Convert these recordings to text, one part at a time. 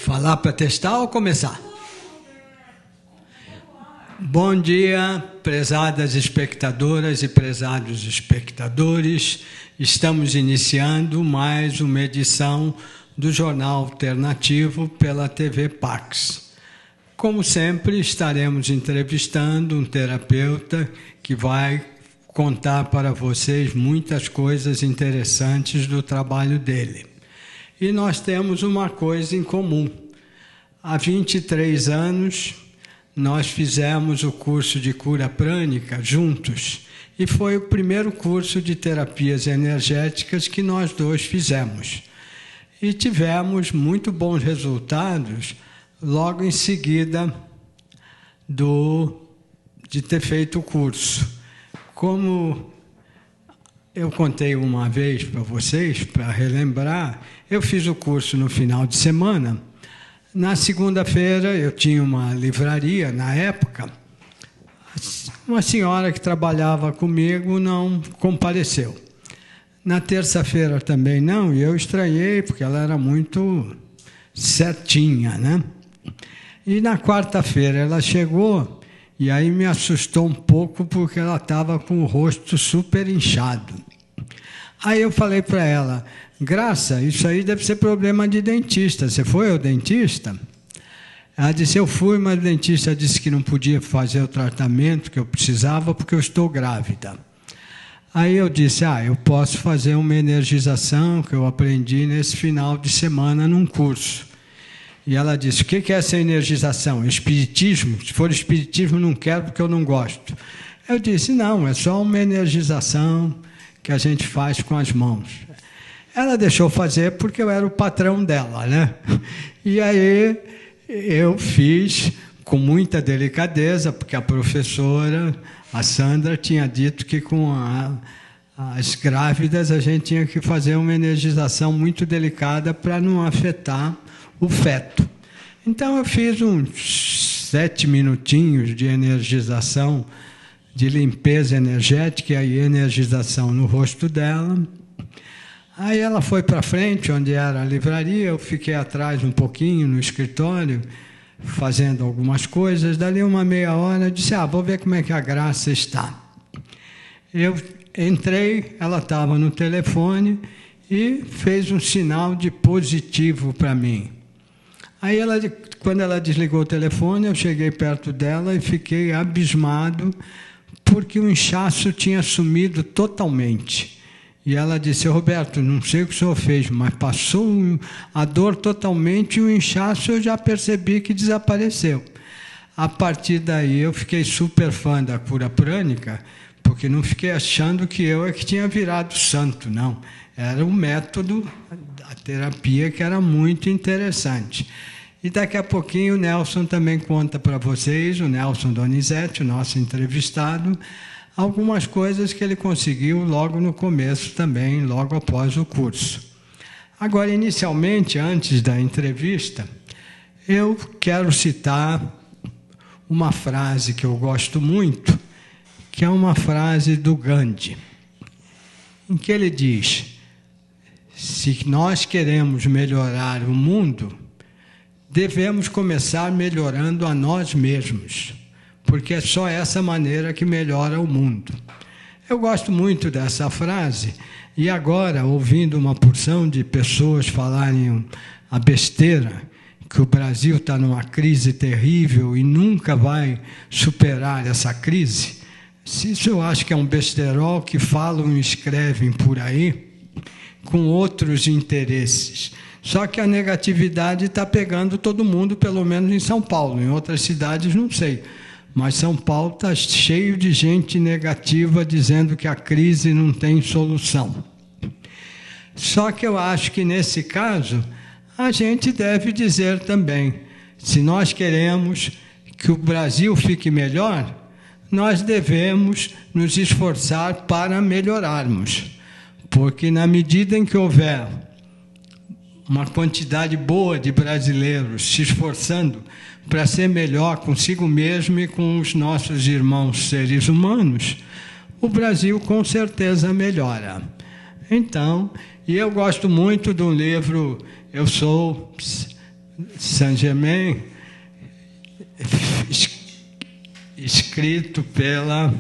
Falar para testar ou começar? Bom dia, prezadas espectadoras e prezados espectadores. Estamos iniciando mais uma edição do Jornal Alternativo pela TV Pax. Como sempre, estaremos entrevistando um terapeuta que vai contar para vocês muitas coisas interessantes do trabalho dele. E nós temos uma coisa em comum. Há 23 anos, nós fizemos o curso de cura prânica juntos. E foi o primeiro curso de terapias energéticas que nós dois fizemos. E tivemos muito bons resultados logo em seguida de ter feito o curso. Como eu contei uma vez para vocês, para relembrar, eu fiz o curso no final de semana. Na segunda-feira, eu tinha uma livraria, na época, uma senhora que trabalhava comigo não compareceu. Na terça-feira também não, e eu estranhei, porque ela era muito certinha, né? E na quarta-feira ela chegou, e aí me assustou um pouco, porque ela estava com o rosto super inchado. Aí eu falei para ela: Graça, isso aí deve ser problema de dentista. Você foi ao dentista? Ela disse: eu fui, mas o dentista disse que não podia fazer o tratamento que eu precisava porque eu estou grávida. Aí eu disse: eu posso fazer uma energização que eu aprendi nesse final de semana num curso. E ela disse: o que é essa energização? Espiritismo? Se for espiritismo, não quero porque eu não gosto. Eu disse: não, é só uma energização que a gente faz com as mãos. Ela deixou fazer porque eu era o patrão dela, né? E aí eu fiz com muita delicadeza, porque a professora, a Sandra, tinha dito que com as grávidas a gente tinha que fazer uma energização muito delicada para não afetar o feto. Então eu fiz uns 7 minutinhos de energização, de limpeza energética e energização no rosto dela. Aí ela foi para frente, onde era a livraria, eu fiquei atrás um pouquinho no escritório, fazendo algumas coisas. Dali uma meia hora, eu disse: vou ver como é que a Graça está. Eu entrei, ela estava no telefone e fez um sinal de positivo para mim. Aí, quando ela desligou o telefone, eu cheguei perto dela e fiquei abismado, porque o inchaço tinha sumido totalmente. E ela disse: Roberto, não sei o que o senhor fez, mas passou a dor totalmente e o inchaço eu já percebi que desapareceu. A partir daí eu fiquei super fã da cura prânica, porque não fiquei achando que eu é que tinha virado santo, não. Era um método, a terapia, que era muito interessante. E daqui a pouquinho o Nelson também conta para vocês, o Nelson Donizete, o nosso entrevistado, algumas coisas que ele conseguiu logo no começo também, logo após o curso. Agora, inicialmente, antes da entrevista, eu quero citar uma frase que eu gosto muito, que é uma frase do Gandhi, em que ele diz: se nós queremos melhorar o mundo, devemos começar melhorando a nós mesmos, porque é só essa maneira que melhora o mundo. Eu gosto muito dessa frase, e agora, ouvindo uma porção de pessoas falarem a besteira, que o Brasil está numa crise terrível e nunca vai superar essa crise, isso eu acho que é um besterol que falam e escrevem por aí com outros interesses. Só que a negatividade está pegando todo mundo, pelo menos em São Paulo. Em outras cidades, não sei. Mas São Paulo está cheio de gente negativa dizendo que a crise não tem solução. Só que eu acho que, nesse caso, a gente deve dizer também: se nós queremos que o Brasil fique melhor, nós devemos nos esforçar para melhorarmos, porque na medida em que houver uma quantidade boa de brasileiros se esforçando para ser melhor consigo mesmo e com os nossos irmãos seres humanos, o Brasil com certeza melhora. Então, e eu gosto muito de um livro, Eu Sou Saint-Germain, escrito pela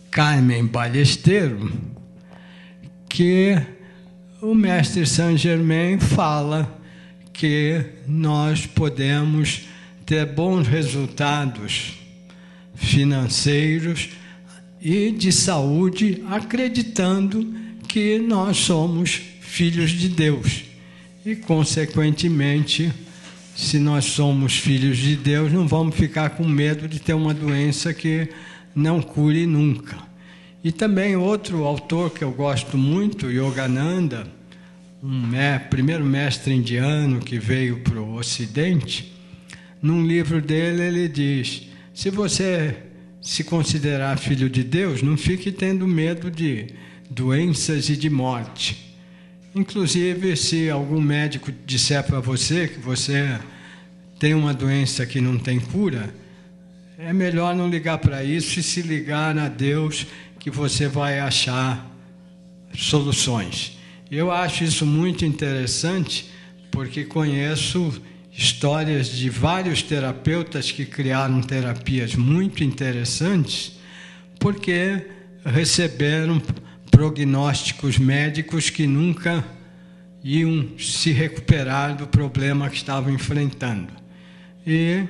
Carmen Ballesteros, que o mestre Saint-Germain fala que nós podemos ter bons resultados financeiros e de saúde acreditando que nós somos filhos de Deus. E, consequentemente, se nós somos filhos de Deus, não vamos ficar com medo de ter uma doença que não cure nunca. E também outro autor que eu gosto muito, Yogananda, primeiro mestre indiano que veio para o Ocidente, num livro dele ele diz: se você se considerar filho de Deus, não fique tendo medo de doenças e de morte. Inclusive, se algum médico disser para você que você tem uma doença que não tem cura, é melhor não ligar para isso e se ligar a Deus, que você vai achar soluções. Eu acho isso muito interessante, porque conheço histórias de vários terapeutas que criaram terapias muito interessantes, porque receberam prognósticos médicos que nunca iam se recuperar do problema que estavam enfrentando. E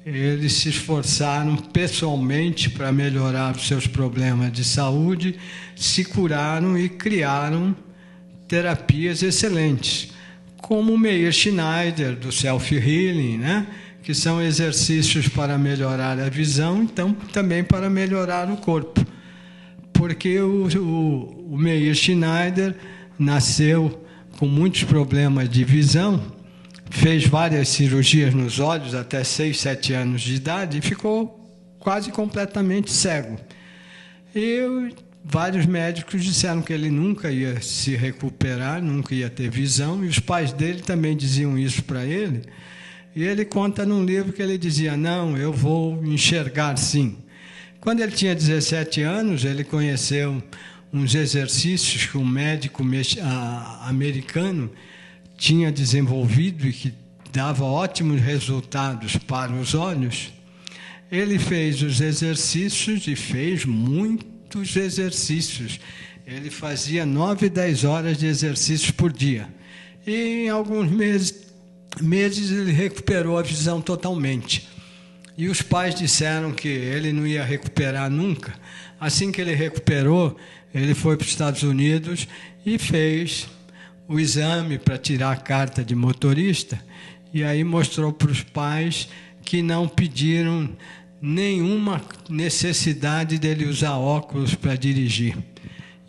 eles se esforçaram pessoalmente para melhorar os seus problemas de saúde, se curaram e criaram terapias excelentes, como o Meir Schneider, do Self-Healing, né? Que são exercícios para melhorar a visão, então também para melhorar o corpo. Porque o Meir Schneider nasceu com muitos problemas de visão, fez várias cirurgias nos olhos até 6, 7 anos de idade e ficou quase completamente cego. E vários médicos disseram que ele nunca ia se recuperar, nunca ia ter visão, e os pais dele também diziam isso para ele. E ele conta num livro que ele dizia: não, eu vou enxergar sim. Quando ele tinha 17 anos, ele conheceu uns exercícios que um médico americano tinha desenvolvido e que dava ótimos resultados para os olhos. Ele fez os exercícios e fez muitos exercícios. Ele fazia 9, 10 horas de exercícios por dia. E em alguns meses ele recuperou a visão totalmente. E os pais disseram que ele não ia recuperar nunca. Assim que ele recuperou, ele foi para os Estados Unidos e fez o exame para tirar a carta de motorista, e aí mostrou para os pais que não pediram nenhuma necessidade dele usar óculos para dirigir.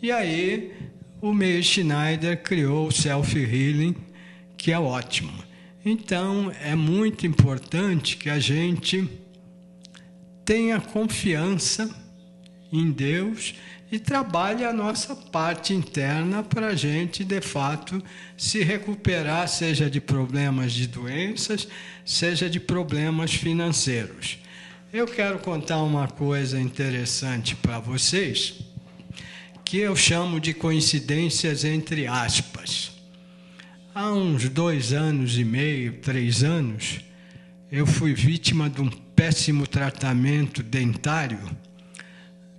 E aí o Meir Schneider criou o Self-Healing, que é ótimo. Então, é muito importante que a gente tenha confiança em Deus e trabalhe a nossa parte interna para a gente, de fato, se recuperar, seja de problemas de doenças, seja de problemas financeiros. Eu quero contar uma coisa interessante para vocês, que eu chamo de coincidências entre aspas. Há uns 2 anos e meio, 3 anos, eu fui vítima de um péssimo tratamento dentário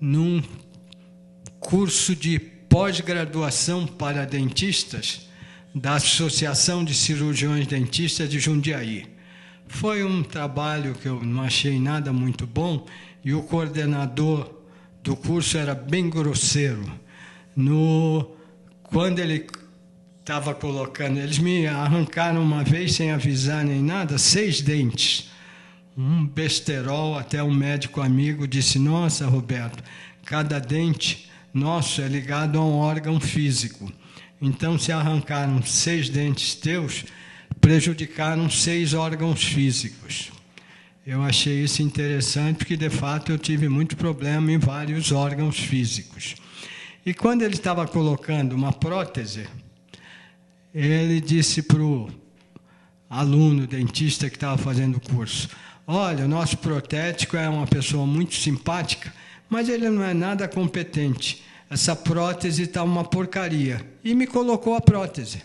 num curso de pós-graduação para dentistas da Associação de Cirurgiões Dentistas de Jundiaí. Foi um trabalho que eu não achei nada muito bom e o coordenador do curso era bem grosseiro. Quando ele estava colocando, eles me arrancaram uma vez sem avisar nem nada, 6 dentes, um besterol. Até um médico amigo disse: nossa, Roberto, cada dente nosso é ligado a um órgão físico, então se arrancaram 6 dentes teus, prejudicaram 6 órgãos físicos. Eu achei isso interessante, porque, de fato, eu tive muito problema em vários órgãos físicos. E quando ele estava colocando uma prótese, ele disse para o aluno, dentista que estava fazendo o curso: olha, o nosso protético é uma pessoa muito simpática, mas ele não é nada competente. Essa prótese está uma porcaria. E me colocou a prótese.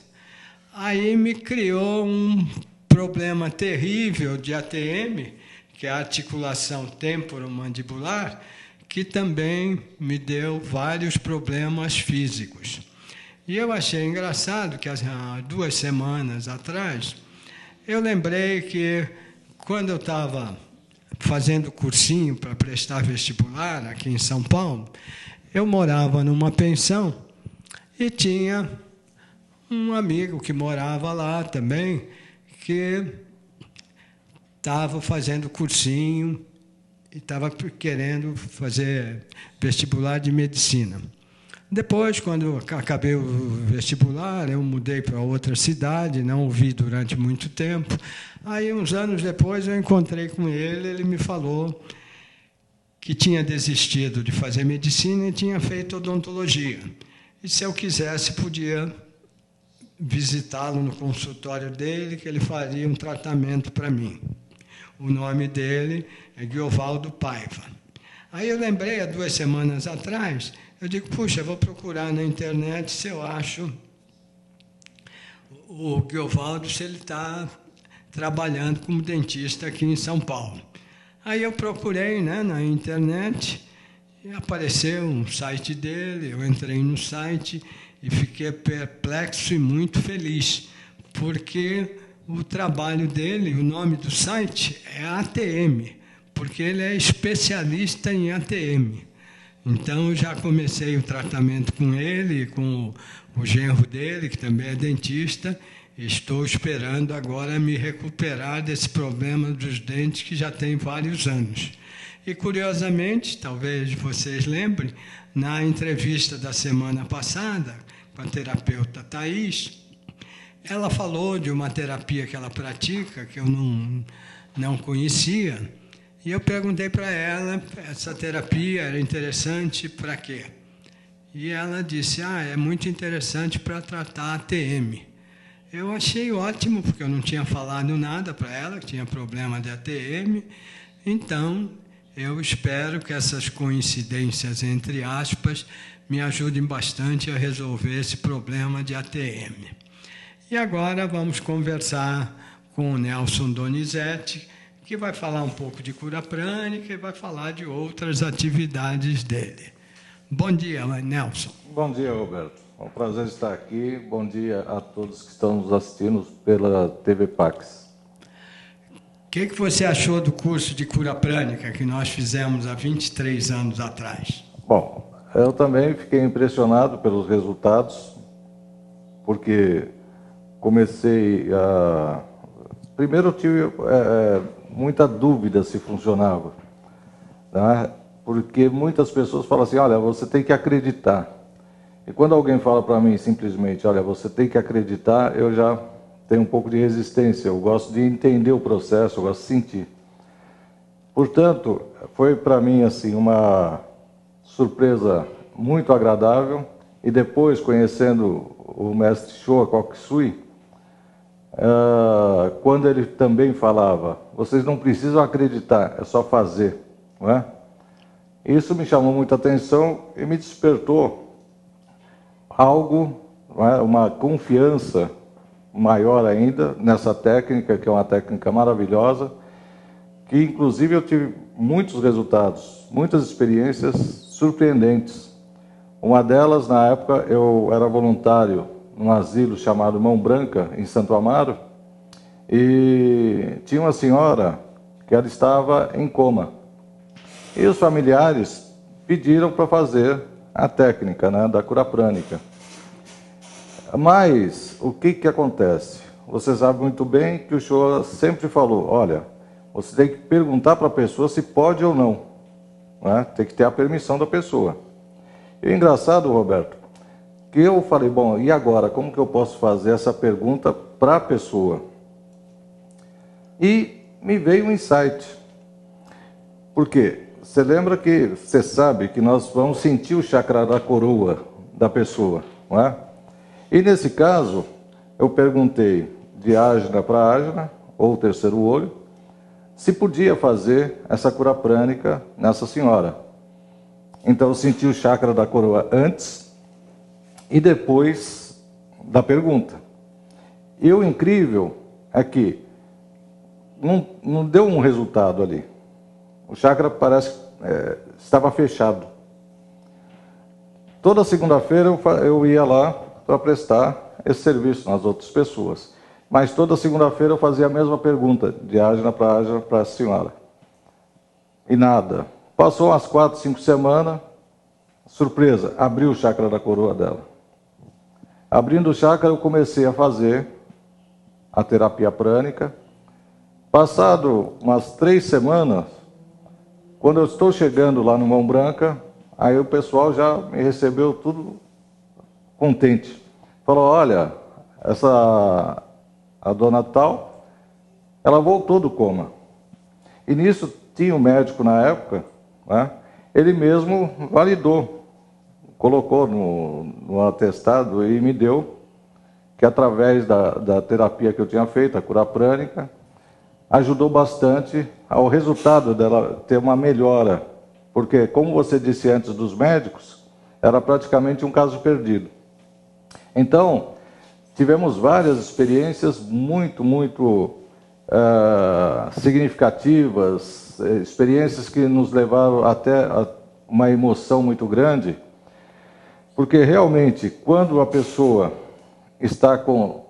Aí me criou um problema terrível de ATM, que é a articulação temporomandibular, que também me deu vários problemas físicos. E eu achei engraçado que há 2 semanas atrás, eu lembrei que quando eu estava fazendo cursinho para prestar vestibular aqui em São Paulo, eu morava numa pensão e tinha um amigo que morava lá também, que estava fazendo cursinho e estava querendo fazer vestibular de medicina. Depois, quando eu acabei o vestibular, eu mudei para outra cidade, não o vi durante muito tempo. Aí, uns anos depois, eu encontrei com ele, ele me falou que tinha desistido de fazer medicina e tinha feito odontologia. E se eu quisesse, podia visitá-lo no consultório dele, que ele faria um tratamento para mim. O nome dele é Guiovaldo Paiva. Aí eu lembrei, há 2 semanas atrás, eu digo, puxa, eu vou procurar na internet se eu acho o Guiovaldo, se ele está trabalhando como dentista aqui em São Paulo. Aí eu procurei, né, na internet, e apareceu um site dele, eu entrei no site e fiquei perplexo e muito feliz, porque o trabalho dele, o nome do site é ATM, porque ele é especialista em ATM. Então, eu já comecei o tratamento com ele, com o genro dele, que também é dentista, e estou esperando agora me recuperar desse problema dos dentes que já tem vários anos. E, curiosamente, talvez vocês lembrem, na entrevista da semana passada, com a terapeuta Thais, ela falou de uma terapia que ela pratica, que eu não conhecia, e eu perguntei para ela, essa terapia era interessante para quê? E ela disse, é muito interessante para tratar ATM. Eu achei ótimo, porque eu não tinha falado nada para ela, que tinha problema de ATM, então eu espero que essas coincidências, entre aspas, me ajudem bastante a resolver esse problema de ATM. E agora vamos conversar com o Nelson Donizete, que vai falar um pouco de cura prânica e vai falar de outras atividades dele. Bom dia, Nelson. Bom dia, Roberto. É um prazer estar aqui. Bom dia a todos que estão nos assistindo pela TV Pax. O que você achou do curso de cura prânica que nós fizemos há 23 anos atrás? Bom, eu também fiquei impressionado pelos resultados, porque comecei a... Primeiro eu tive muita dúvida se funcionava, né? Porque muitas pessoas falam assim, olha, você tem que acreditar. E quando alguém fala para mim simplesmente, olha, você tem que acreditar, eu já tenho um pouco de resistência, eu gosto de entender o processo, eu gosto de sentir. Portanto, foi para mim assim uma surpresa muito agradável, e depois, conhecendo o mestre Showa Kokusui, quando ele também falava, vocês não precisam acreditar, é só fazer, não é? Isso me chamou muita atenção e me despertou algo, não é? Uma confiança maior ainda nessa técnica, que é uma técnica maravilhosa, que inclusive eu tive muitos resultados, muitas experiências surpreendentes. Uma delas, na época, eu era voluntário num asilo chamado Mão Branca, em Santo Amaro, e tinha uma senhora que ela estava em coma. E os familiares pediram para fazer a técnica, né, da cura prânica. Mas o que acontece? Você sabe muito bem que o Showa sempre falou, olha, você tem que perguntar para a pessoa se pode ou não, né? Tem que ter a permissão da pessoa. E o engraçado, Roberto, que eu falei, bom, e agora, como que eu posso fazer essa pergunta para a pessoa? E me veio um insight. Por quê? Você sabe que nós vamos sentir o chakra da coroa da pessoa, não é? E nesse caso, eu perguntei de ágina para ágina, ou terceiro olho, se podia fazer essa cura prânica nessa senhora. Então eu senti o chakra da coroa antes e depois da pergunta. E o incrível é que não deu um resultado ali. O chakra parece estava fechado. Toda segunda-feira eu ia lá para prestar esse serviço nas outras pessoas. Mas toda segunda-feira eu fazia a mesma pergunta, de ágina para a senhora. E nada. Passou umas 4, 5 semanas, surpresa, abriu o chakra da coroa dela. Abrindo o chakra, eu comecei a fazer a terapia prânica. Passado umas 3 semanas, quando eu estou chegando lá no Mão Branca, aí o pessoal já me recebeu tudo contente. Falou, olha, a dona tal, ela voltou do coma. E nisso tinha um médico na época, né, ele mesmo validou, colocou no atestado e me deu, que através da terapia que eu tinha feito, a cura prânica, ajudou bastante ao resultado dela ter uma melhora. Porque, como você disse antes dos médicos, era praticamente um caso perdido. Então, tivemos várias experiências muito significativas, experiências que nos levaram até a uma emoção muito grande, porque realmente, quando a pessoa está com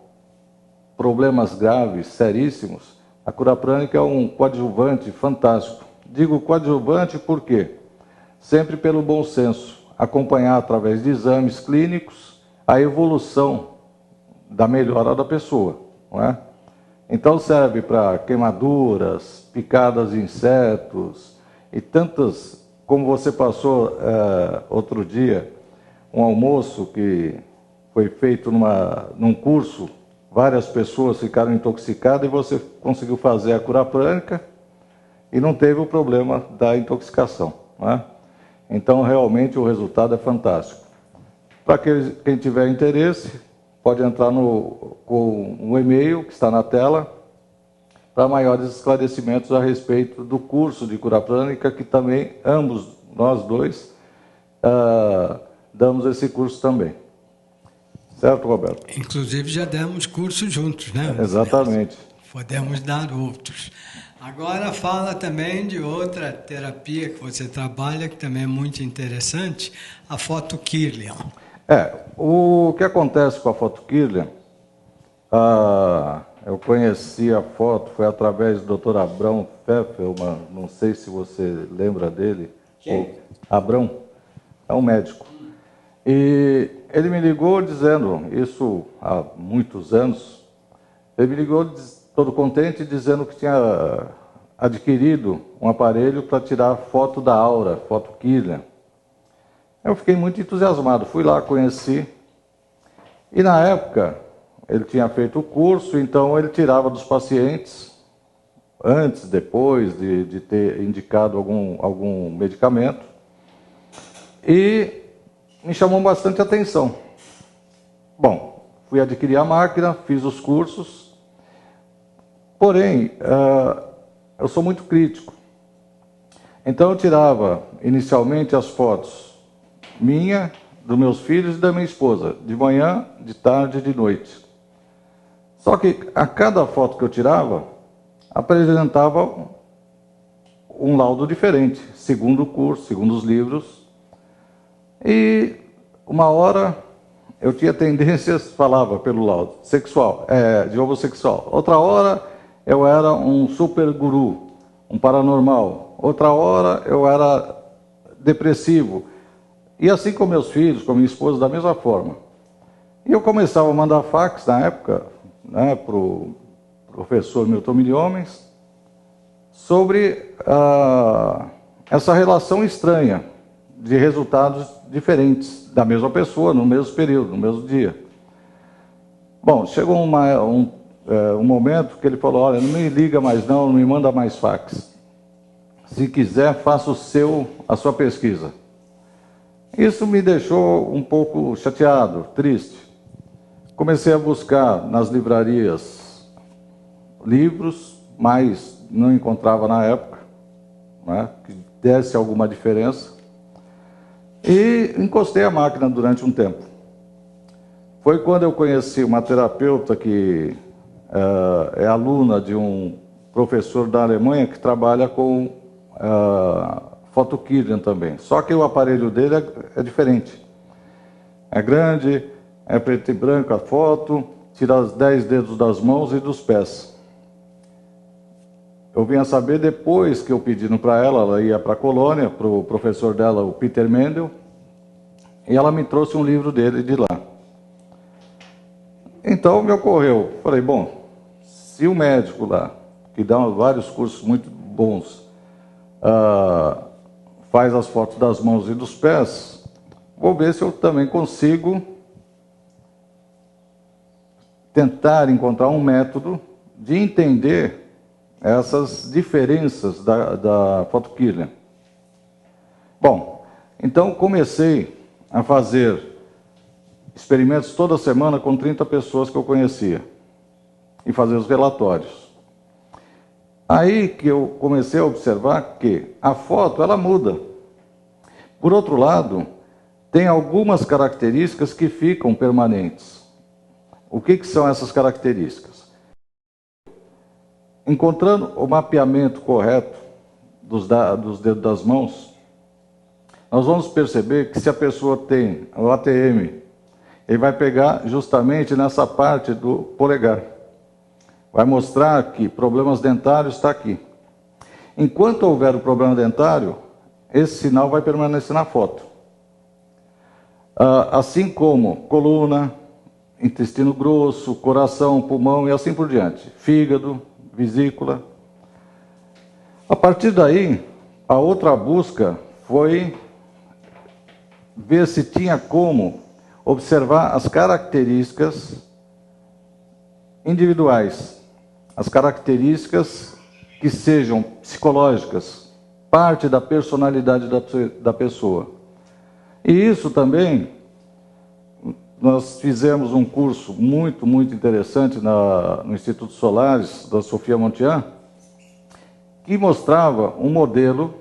problemas graves, seríssimos, a cura prânica é um coadjuvante fantástico. Digo coadjuvante porque sempre pelo bom senso, acompanhar através de exames clínicos a evolução da melhora da pessoa, não é? Então serve para queimaduras, picadas de insetos e tantas, como você passou outro dia, um almoço que foi feito num curso, várias pessoas ficaram intoxicadas e você conseguiu fazer a cura prânica e não teve o problema da intoxicação, não é? Então realmente o resultado é fantástico. Para quem tiver interesse, pode entrar com um e-mail que está na tela para maiores esclarecimentos a respeito do curso de cura prânica, que também ambos, nós dois, damos esse curso também. Certo, Roberto? Inclusive já demos curso juntos, né? Exatamente. Podemos dar outros. Agora fala também de outra terapia que você trabalha, que também é muito interessante, a Photokirlian. O que acontece com a Photokirlian, eu conheci a foto, foi através do Dr. Abrão Pfefferman, não sei se você lembra dele. Quem? Abrão, é um médico. E ele me ligou dizendo, isso há muitos anos, ele me ligou todo contente dizendo que tinha adquirido um aparelho para tirar foto da aura, Photokirlian. Eu fiquei muito entusiasmado, fui lá, conheci, e na época ele tinha feito o curso, então ele tirava dos pacientes, antes, depois de ter indicado algum medicamento, e me chamou bastante atenção. Bom, fui adquirir a máquina, fiz os cursos, porém, eu sou muito crítico. Então eu tirava inicialmente as fotos minha, dos meus filhos e da minha esposa, de manhã, de tarde e de noite. Só que a cada foto que eu tirava, apresentava um laudo diferente, segundo o curso, segundo os livros. E uma hora eu tinha tendências, falava pelo laudo, de homossexual. Outra hora eu era um super guru, um paranormal. Outra hora eu era depressivo. E assim com meus filhos, com minha esposa, da mesma forma. E eu começava a mandar fax na época, né, para o professor Milton Milhomens, sobre essa relação estranha de resultados diferentes da mesma pessoa, no mesmo período, no mesmo dia. Bom, chegou um momento que ele falou, olha, não me liga mais não me manda mais fax. Se quiser, faça a sua pesquisa. Isso me deixou um pouco chateado, triste. Comecei a buscar nas livrarias livros, mas não encontrava na época, né, que desse alguma diferença. E encostei a máquina durante um tempo. Foi quando eu conheci uma terapeuta que é aluna de um professor da Alemanha que trabalha com Photokirchen também. Só que o aparelho dele é diferente. É grande, é preto e branco a foto, tira os 10 dedos das mãos e dos pés. Eu vim a saber depois que eu pedindo para ela ia para a Colônia, para o professor dela, o Peter Mendel, e ela me trouxe um livro dele de lá. Então me ocorreu, falei, bom, se o médico lá, que dá vários cursos muito bons, faz as fotos das mãos e dos pés, vou ver se eu também consigo tentar encontrar um método de entender essas diferenças da Photokirchen. Bom, então comecei a fazer experimentos toda semana com 30 pessoas que eu conhecia e fazer os relatórios. Aí que eu comecei a observar que a foto, ela muda. Por outro lado, tem algumas características que ficam permanentes. O que são essas características? Encontrando o mapeamento correto dos dedos das mãos, nós vamos perceber que se a pessoa tem o ATM, ele vai pegar justamente nessa parte do polegar. Vai mostrar que problemas dentários está aqui. Enquanto houver o problema dentário, esse sinal vai permanecer na foto. Assim como coluna, intestino grosso, coração, pulmão e assim por diante. Fígado, vesícula. A partir daí, a outra busca foi ver se tinha como observar as características individuais, as características que sejam psicológicas, parte da personalidade da pessoa. E isso também, nós fizemos um curso muito, muito interessante no Instituto Solares, da Sofia Montian, que mostrava um modelo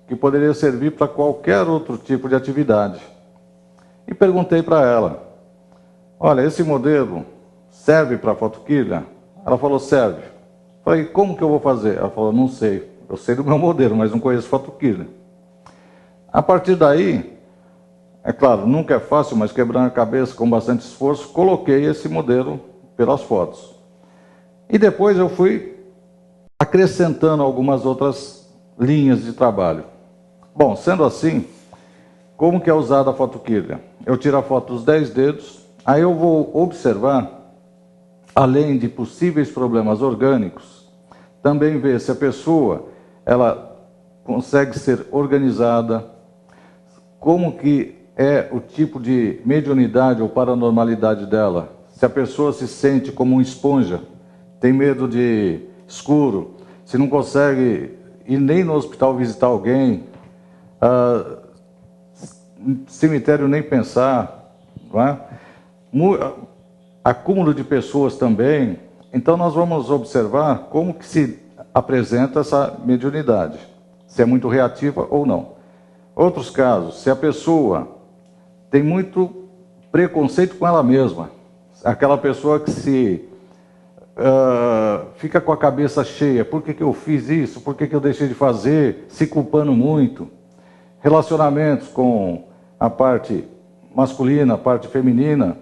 que poderia servir para qualquer outro tipo de atividade. E perguntei para ela, olha, esse modelo serve para a Photokirchen? Ela falou, serve. Falei, como que eu vou fazer? Ela falou, não sei. Eu sei do meu modelo, mas não conheço Photokirchen. A partir daí, é claro, nunca é fácil, mas quebrando a cabeça com bastante esforço, coloquei esse modelo pelas fotos. E depois eu fui acrescentando algumas outras linhas de trabalho. Bom, sendo assim, como que é usada a Photokirchen? Eu tiro a foto dos 10 dedos, aí eu vou observar, além de possíveis problemas orgânicos, também ver se a pessoa ela consegue ser organizada, como que é o tipo de mediunidade ou paranormalidade dela, se a pessoa se sente como uma esponja, tem medo de escuro, se não consegue ir nem no hospital visitar alguém, cemitério nem pensar, não é? Acúmulo de pessoas também. Então nós vamos observar como que se apresenta essa mediunidade, se é muito reativa ou não. Outros casos, se a pessoa tem muito preconceito com ela mesma, aquela pessoa que fica com a cabeça cheia, por que eu fiz isso, por que eu deixei de fazer, se culpando muito. Relacionamentos com a parte masculina, a parte feminina,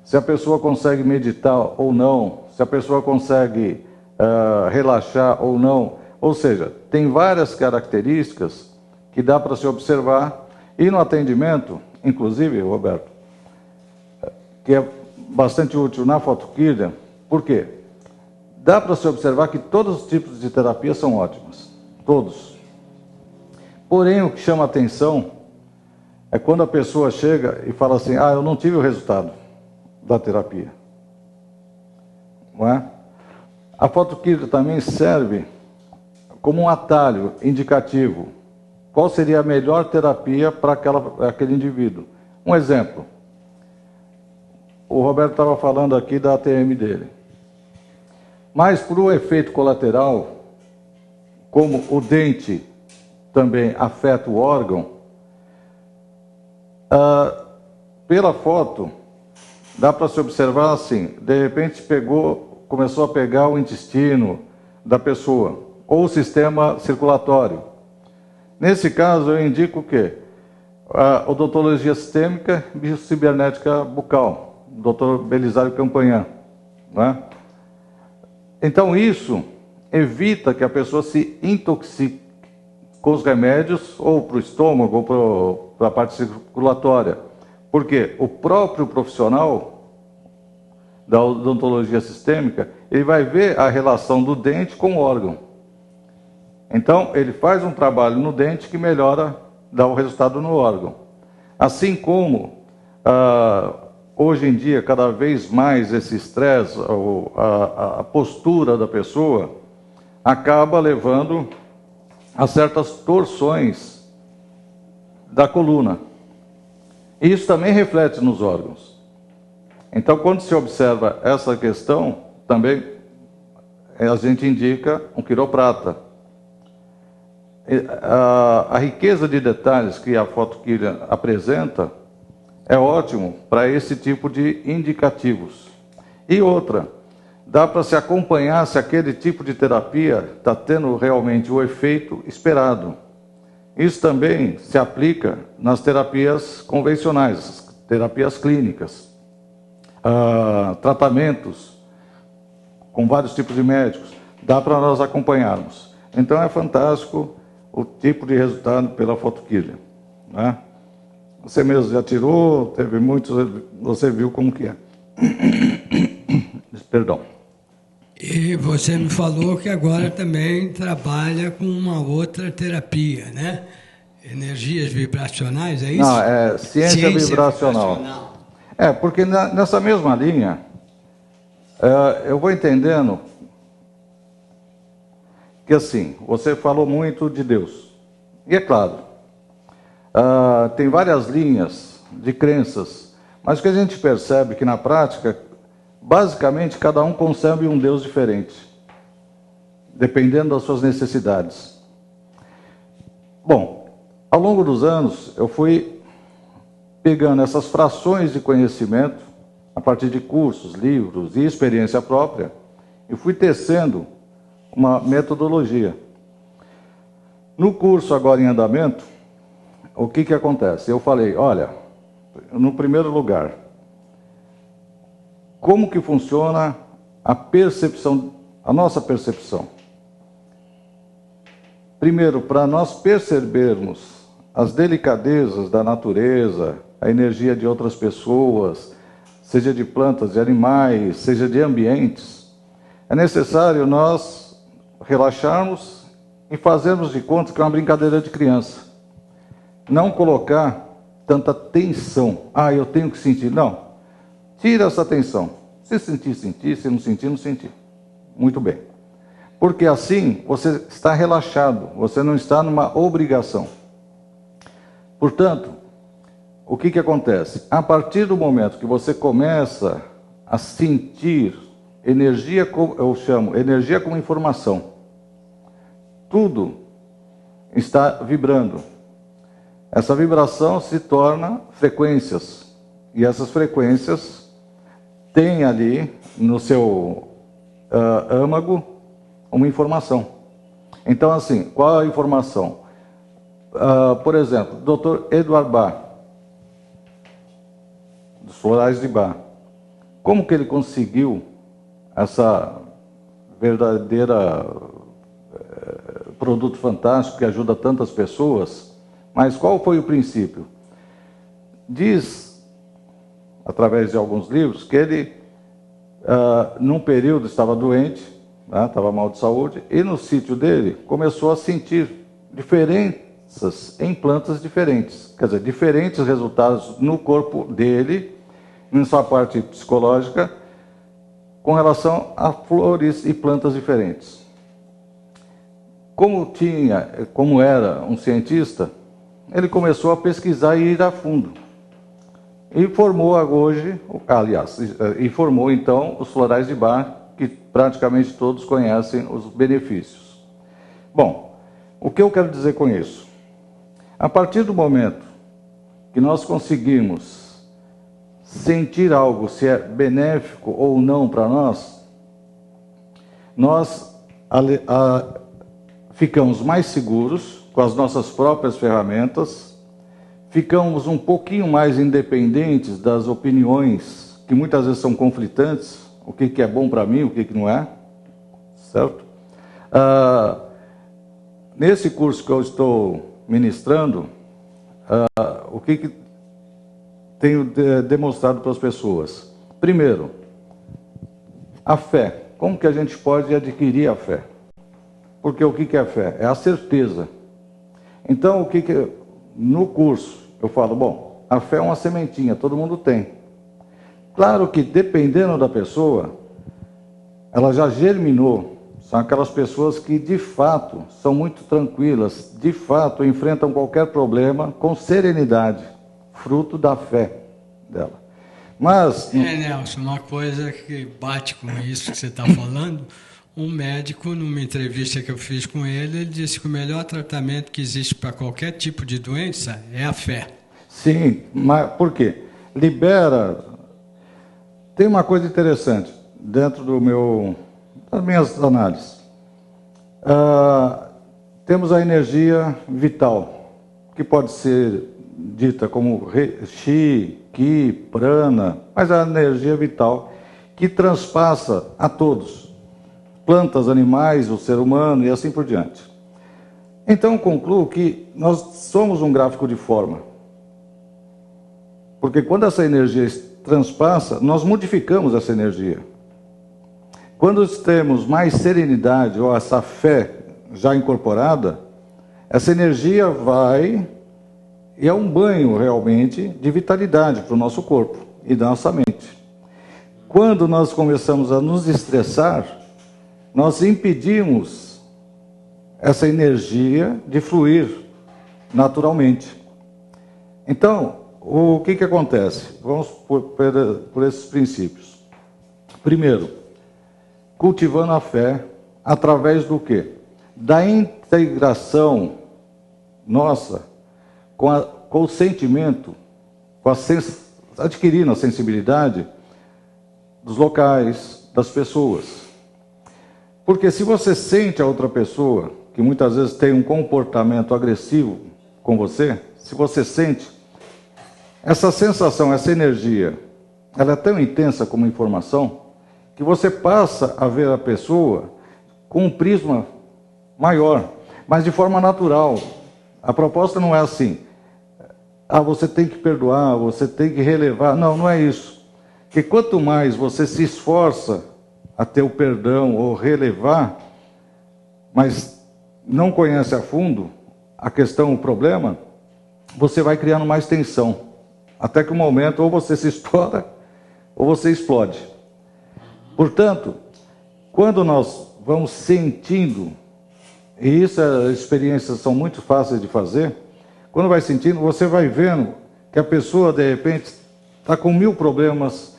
se a pessoa consegue meditar ou não, se a pessoa consegue relaxar ou não. Ou seja, tem várias características que dá para se observar. E no atendimento, inclusive, Roberto, que é bastante útil na Photokirchen, por quê? Dá para se observar que todos os tipos de terapia são ótimas, todos. Porém, o que chama a atenção é quando a pessoa chega e fala assim, eu não tive o resultado da terapia. Não é? A Photokirchen também serve como um atalho indicativo, qual seria a melhor terapia para aquele indivíduo. Um exemplo, o Roberto estava falando aqui da ATM dele. Mas, por um efeito colateral, como o dente também afeta o órgão, pela foto, dá para se observar assim, de repente começou a pegar o intestino da pessoa, ou o sistema circulatório. Nesse caso, eu indico o quê? A odontologia sistêmica e biocibernética bucal, Dr. Belisário Campanhã, né? Então, isso evita que a pessoa se intoxique com os remédios, ou para o estômago, ou para a parte circulatória. Porque o próprio profissional da odontologia sistêmica, ele vai ver a relação do dente com o órgão. Então, ele faz um trabalho no dente que melhora, dá o resultado no órgão. Assim como, hoje em dia, cada vez mais esse estresse, a postura da pessoa, acaba levando a certas torções da coluna. E isso também reflete nos órgãos. Então, quando se observa essa questão, também a gente indica um quiroprata. A riqueza de detalhes que a fotoquília apresenta é ótimo para esse tipo de indicativos. E outra, dá para se acompanhar se aquele tipo de terapia está tendo realmente o efeito esperado. Isso também se aplica nas terapias convencionais, terapias clínicas, tratamentos com vários tipos de médicos. Dá para nós acompanharmos. Então é fantástico o tipo de resultado pela fotoquília, né? Você mesmo já tirou, teve muitos, você viu como que é. Perdão. E você me falou que agora também trabalha com uma outra terapia, né? Energias vibracionais, é isso? Não, é ciência vibracional. É, porque nessa mesma linha, eu vou entendendo que assim, você falou muito de Deus. E é claro, tem várias linhas de crenças, mas o que a gente percebe que na prática, basicamente, cada um concebe um Deus diferente, dependendo das suas necessidades. Bom, ao longo dos anos, eu fui pegando essas frações de conhecimento, a partir de cursos, livros e experiência própria, e fui tecendo uma metodologia. No curso agora em andamento, o que acontece? Eu falei, olha, no primeiro lugar, como que funciona a percepção, a nossa percepção? Primeiro, para nós percebermos as delicadezas da natureza, a energia de outras pessoas, seja de plantas, de animais, seja de ambientes, é necessário nós relaxarmos e fazermos de conta que é uma brincadeira de criança. Não colocar tanta tensão. Eu tenho que sentir. Não. Tira essa tensão. Se sentir, sentir. Se não sentir, não sentir. Muito bem. Porque assim você está relaxado. Você não está numa obrigação. Portanto, o que acontece? A partir do momento que você começa a sentir energia, eu chamo energia como informação. Tudo está vibrando. Essa vibração se torna frequências. E essas frequências têm ali no seu âmago uma informação. Então, assim, qual é a informação? Por exemplo, Dr. Edward Bach, dos florais de Bach. Como que ele conseguiu essa verdadeira produto fantástico que ajuda tantas pessoas? Mas qual foi o princípio? Diz, através de alguns livros, que ele, num período, estava doente, né, estava mal de saúde, e no sítio dele começou a sentir diferenças em plantas diferentes. Quer dizer, diferentes resultados no corpo dele, em sua parte psicológica, com relação a flores e plantas diferentes. como era um cientista, ele começou a pesquisar e ir a fundo. E formou hoje, aliás, e formou então os florais de Bach, que praticamente todos conhecem os benefícios. Bom, o que eu quero dizer com isso? A partir do momento que nós conseguimos sentir algo, se é benéfico ou não para nós, nós ficamos mais seguros com as nossas próprias ferramentas, ficamos um pouquinho mais independentes das opiniões que muitas vezes são conflitantes, o que é bom para mim, o que não é, certo? Nesse curso que eu estou ministrando, o que tenho demonstrado para as pessoas? Primeiro, a fé. Como que a gente pode adquirir a fé? Porque o que é a fé? É a certeza. Então, no curso eu falo, bom, a fé é uma sementinha, todo mundo tem. Claro que dependendo da pessoa, ela já germinou. São aquelas pessoas que de fato são muito tranquilas, de fato enfrentam qualquer problema com serenidade, fruto da fé dela. Mas... Nelson, uma coisa que bate com isso que você está falando, um médico, numa entrevista que eu fiz com ele, ele disse que o melhor tratamento que existe para qualquer tipo de doença é a fé. Sim, mas por quê? Libera... Tem uma coisa interessante dentro das minhas análises. Temos a energia vital, que pode ser dita como Chi, Ki, Prana, mas a energia vital que transpassa a todos, plantas, animais, o ser humano e assim por diante. Então concluo que nós somos um gráfico de forma, porque quando essa energia transpassa, nós modificamos essa energia. Quando temos mais serenidade ou essa fé já incorporada, essa energia vai e é um banho realmente de vitalidade para o nosso corpo e da nossa mente. Quando nós começamos a nos estressar, nós impedimos essa energia de fluir naturalmente. Então, o que acontece? Vamos por esses princípios. Primeiro, cultivando a fé através do quê? Da integração nossa com o sentimento, adquirindo a sensibilidade dos locais, das pessoas. Porque se você sente a outra pessoa, que muitas vezes tem um comportamento agressivo com você, se você sente, essa sensação, essa energia, ela é tão intensa como informação, que você passa a ver a pessoa com um prisma maior, mas de forma natural. A proposta não é assim, você tem que perdoar, você tem que relevar. Não, não é isso. Porque quanto mais você se esforça a ter o perdão ou relevar, mas não conhece a fundo a questão, o problema, você vai criando mais tensão. Até que o momento ou você se estoura ou você explode. Portanto, quando nós vamos sentindo, e essas experiências são muito fáceis de fazer, quando vai sentindo, você vai vendo que a pessoa, de repente, está com 1000 problemas,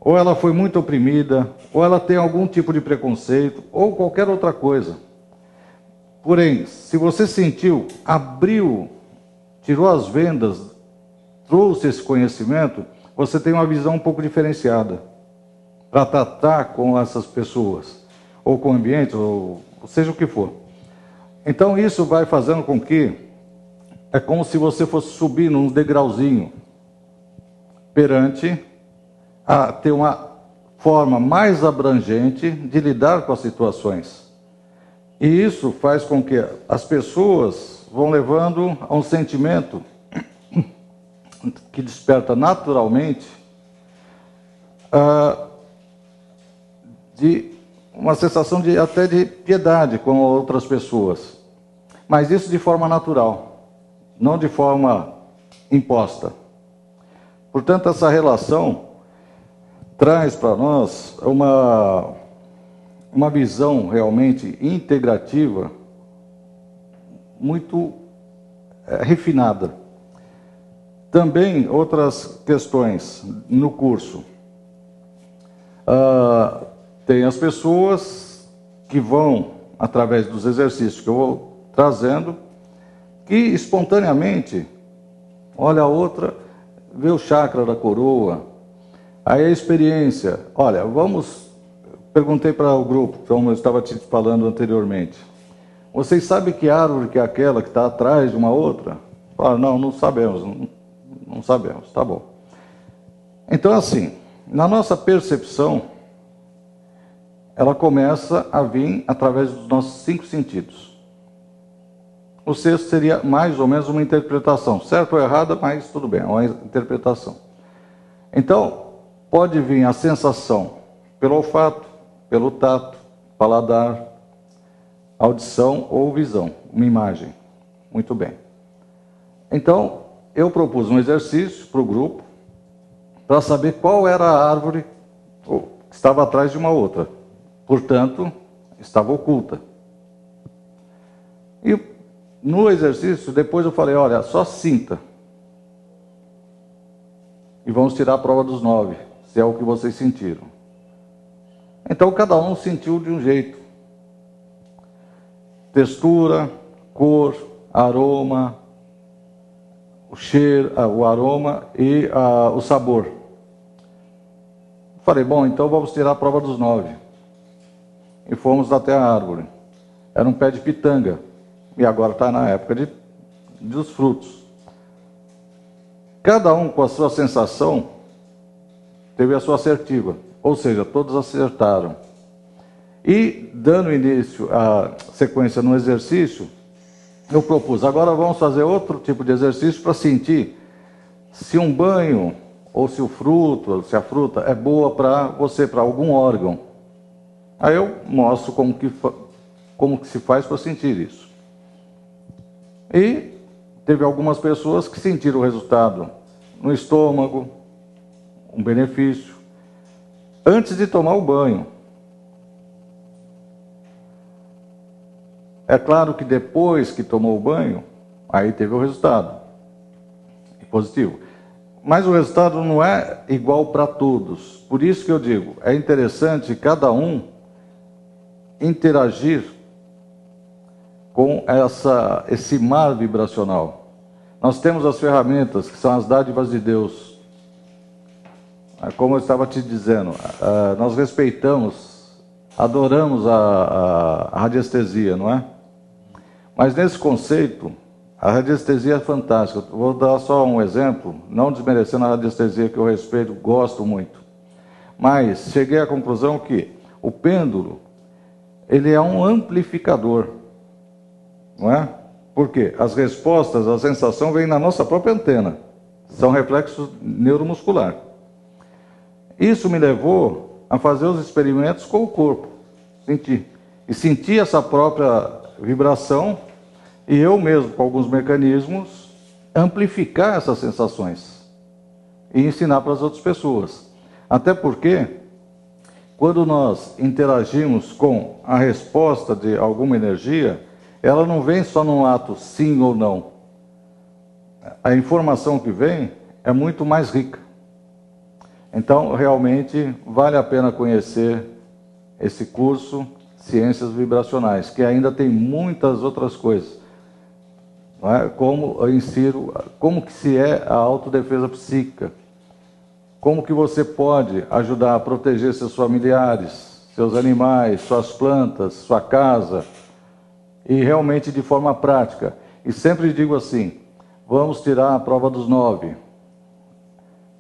ou ela foi muito oprimida, ou ela tem algum tipo de preconceito, ou qualquer outra coisa. Porém, se você sentiu, abriu, tirou as vendas, trouxe esse conhecimento, você tem uma visão um pouco diferenciada para tratar com essas pessoas, ou com o ambiente, ou seja o que for. Então isso vai fazendo com que, é como se você fosse subir num degrauzinho, perante a ter uma forma mais abrangente de lidar com as situações. E isso faz com que as pessoas vão levando a um sentimento que desperta naturalmente de uma sensação até de piedade com outras pessoas. Mas isso de forma natural, não de forma imposta. Portanto, essa relação traz para nós uma visão realmente integrativa muito refinada. Também outras questões no curso. Tem as pessoas que vão, através dos exercícios que eu vou trazendo, que espontaneamente, olha a outra, vê o chakra da coroa, aí a experiência, olha, perguntei para o grupo, como eu estava te falando anteriormente, vocês sabem que árvore que é aquela que está atrás de uma outra? Falaram, não sabemos, não sabemos, tá bom. Então, assim, na nossa percepção, ela começa a vir através dos nossos 5 sentidos. O sexto seria mais ou menos uma interpretação, certo ou errada, mas tudo bem, é uma interpretação. Então, pode vir a sensação pelo olfato, pelo tato, paladar, audição ou visão, uma imagem. Muito bem. Então, eu propus um exercício para o grupo, para saber qual era a árvore que estava atrás de uma outra. Portanto, estava oculta. E no exercício, depois eu falei, olha, só sinta. E vamos tirar a prova dos 9, se é o que vocês sentiram. Então, cada um sentiu de um jeito. Textura, cor, aroma, o cheiro, o aroma e o sabor. Falei, bom, então vamos tirar a prova dos 9. E fomos até a árvore. Era um pé de pitanga. E agora está na época dos frutos. Cada um com a sua sensação teve a sua assertiva. Ou seja, todos acertaram. E, dando início à sequência no exercício, eu propus, agora vamos fazer outro tipo de exercício para sentir se um banho, ou se o fruto, se a fruta é boa para você, para algum órgão. Aí eu mostro como que se faz para sentir isso. E teve algumas pessoas que sentiram o resultado no estômago, um benefício, antes de tomar o banho. É claro que depois que tomou o banho, aí teve o resultado positivo. Mas o resultado não é igual para todos. Por isso que eu digo, é interessante cada um interagir com esse mar vibracional. Nós temos as ferramentas, que são as dádivas de Deus. Como eu estava te dizendo, nós respeitamos, adoramos a radiestesia, não é? Mas nesse conceito, a radiestesia é fantástica. Vou dar só um exemplo, não desmerecendo a radiestesia que eu respeito, gosto muito. Mas cheguei à conclusão que o pêndulo, ele é um amplificador, não é? Por quê? As respostas, a sensação vem na nossa própria antena. São reflexos neuromuscular. Isso me levou a fazer os experimentos com o corpo. Sentir essa própria vibração e eu mesmo, com alguns mecanismos, amplificar essas sensações e ensinar para as outras pessoas. Até porque, quando nós interagimos com a resposta de alguma energia, ela não vem só num ato sim ou não. A informação que vem é muito mais rica. Então, realmente, vale a pena conhecer esse curso Ciências Vibracionais, que ainda tem muitas outras coisas. Não é? Como eu insiro, como que se é a autodefesa psíquica, como que você pode ajudar a proteger seus familiares, seus animais, suas plantas, sua casa, e realmente de forma prática. E sempre digo assim, vamos tirar a prova dos 9.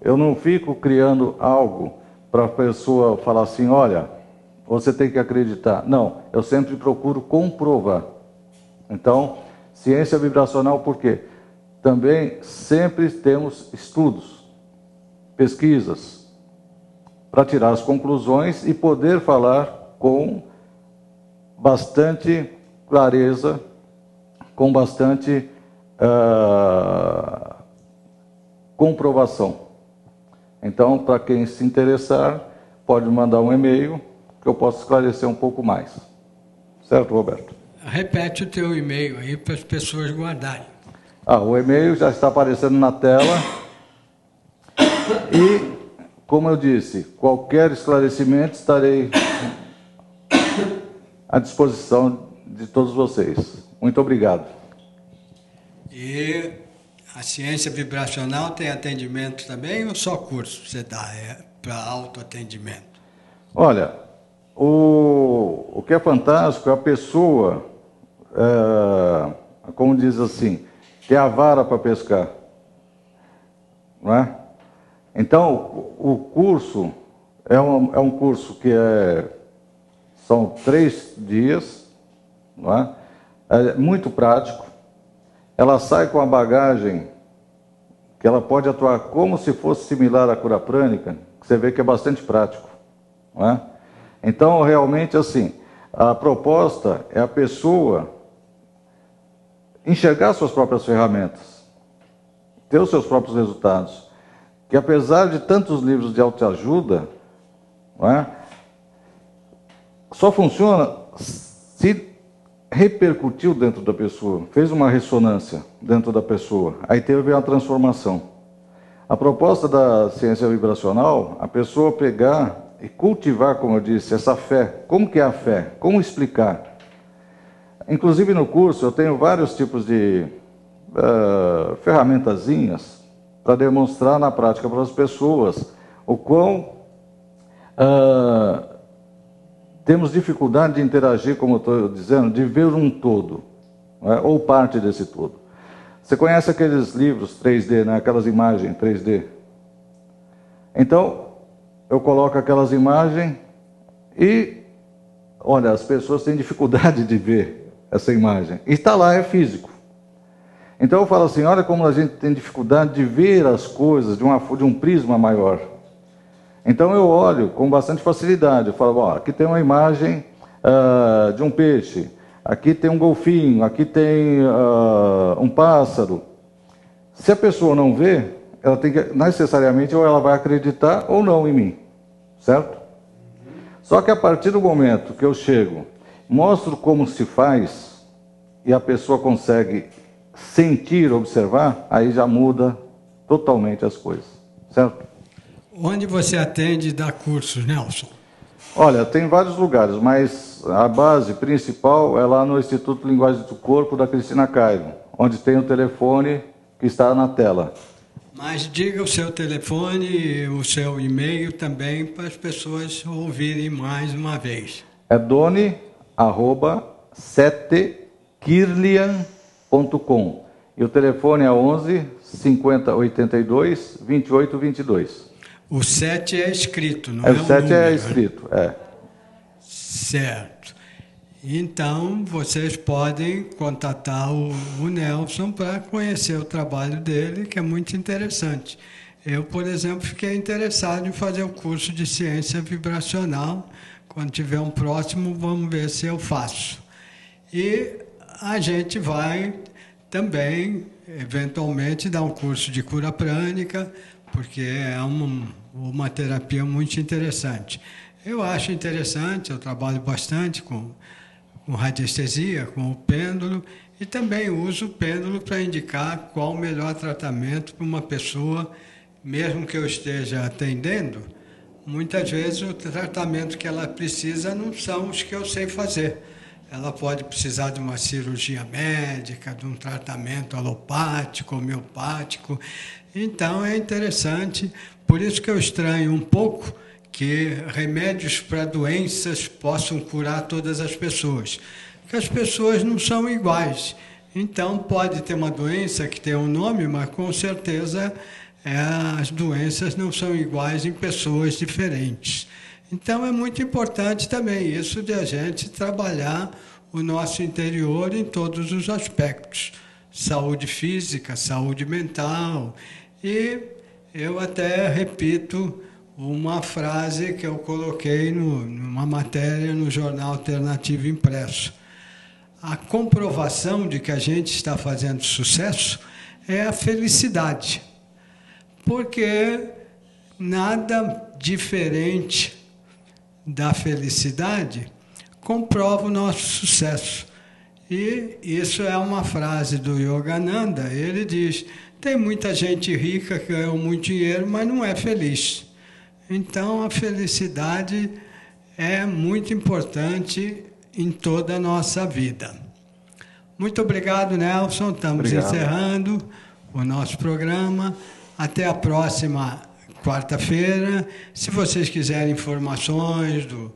Eu não fico criando algo para a pessoa falar assim, olha, você tem que acreditar. Não, eu sempre procuro comprovar. Então, ciência vibracional por quê? Também sempre temos estudos, pesquisas, para tirar as conclusões e poder falar com bastante clareza, com bastante comprovação. Então, para quem se interessar, pode mandar um e-mail que eu posso esclarecer um pouco mais. Certo, Roberto? Repete o teu e-mail aí para as pessoas guardarem. O e-mail já está aparecendo na tela. E, como eu disse, qualquer esclarecimento estarei à disposição de todos vocês. Muito obrigado. E a ciência vibracional tem atendimento também ou só curso você dá para autoatendimento? Olha, o que é fantástico é a pessoa, como diz assim, que é a vara para pescar, não é? Então, o curso é um curso que são 3 dias, não é? É muito prático. Ela sai com a bagagem que ela pode atuar como se fosse similar à cura prânica, que você vê que é bastante prático, não é? Então, realmente, assim, a proposta é a pessoa enxergar suas próprias ferramentas, ter os seus próprios resultados, que apesar de tantos livros de autoajuda, não é? Só funciona se repercutiu dentro da pessoa, fez uma ressonância dentro da pessoa, aí teve uma transformação. A proposta da ciência vibracional, a pessoa pegar e cultivar, como eu disse, essa fé. Como que é a fé? Como explicar? Inclusive no curso eu tenho vários tipos de ferramentazinhas para demonstrar na prática para as pessoas o quão temos dificuldade de interagir, como eu estou dizendo, de ver um todo, não é? Ou parte desse todo. Você conhece aqueles livros 3D, né? Aquelas imagens 3D? Então, eu coloco aquelas imagens e, olha, as pessoas têm dificuldade de ver essa imagem. E está lá, é físico. Então eu falo assim, olha como a gente tem dificuldade de ver as coisas de um prisma maior. Então eu olho com bastante facilidade. Eu falo, ó, aqui tem uma imagem de um peixe, aqui tem um golfinho, aqui tem um pássaro. Se a pessoa não vê, ela tem que, necessariamente, ou ela vai acreditar ou não em mim, certo? Só que a partir do momento que eu chego, mostro como se faz, e a pessoa consegue sentir, observar, aí já muda totalmente as coisas, certo? Onde você atende e dá cursos, Nelson? Olha, tem vários lugares, mas a base principal é lá no Instituto de Linguagem do Corpo da Cristina Cairo, onde tem o telefone que está na tela. Mas diga o seu telefone e o seu e-mail também para as pessoas ouvirem mais uma vez. É doni@setekirlian.com e o telefone é 11 50 82 28 22. O 7 é escrito, não é O 7 número, é escrito, é. Certo. Então, vocês podem contatar o Nelson para conhecer o trabalho dele, que é muito interessante. Eu, por exemplo, fiquei interessado em fazer o curso de ciência vibracional. Quando tiver um próximo, vamos ver se eu faço. E a gente vai também, eventualmente, dar um curso de cura prânica, porque é uma terapia muito interessante. Eu acho interessante, eu trabalho bastante com radiestesia, com o pêndulo, e também uso o pêndulo para indicar qual o melhor tratamento para uma pessoa, mesmo que eu esteja atendendo. Muitas vezes o tratamento que ela precisa não são os que eu sei fazer. Ela pode precisar de uma cirurgia médica, de um tratamento alopático, homeopático. Então é interessante, por isso que eu estranho um pouco que remédios para doenças possam curar todas as pessoas. Porque as pessoas não são iguais. Então pode ter uma doença que tem um nome, mas com certeza as doenças não são iguais em pessoas diferentes. Então é muito importante também isso de a gente trabalhar o nosso interior em todos os aspectos. Saúde física, saúde mental. E eu até repito uma frase que eu coloquei numa matéria no Jornal Alternativo Impresso. A comprovação de que a gente está fazendo sucesso é a felicidade. Porque nada diferente da felicidade comprova o nosso sucesso. E isso é uma frase do Yogananda. Ele diz: tem muita gente rica que ganhou muito dinheiro, mas não é feliz. Então, a felicidade é muito importante em toda a nossa vida. Muito obrigado, Nelson. Estamos encerrando o nosso programa. Até a próxima quarta-feira. Se vocês quiserem informações dos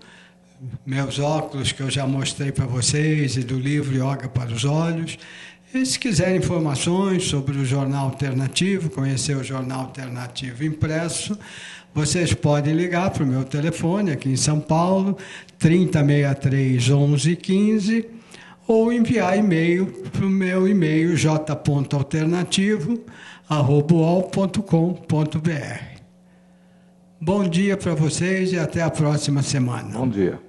meus óculos, que eu já mostrei para vocês, e do livro Yoga para os Olhos, e se quiserem informações sobre o Jornal Alternativo, conhecer o Jornal Alternativo impresso, vocês podem ligar para o meu telefone aqui em São Paulo, 3063 1115, ou enviar e-mail para o meu e-mail j.alternativo@uol.com.br. Bom dia para vocês e até a próxima semana. Bom dia.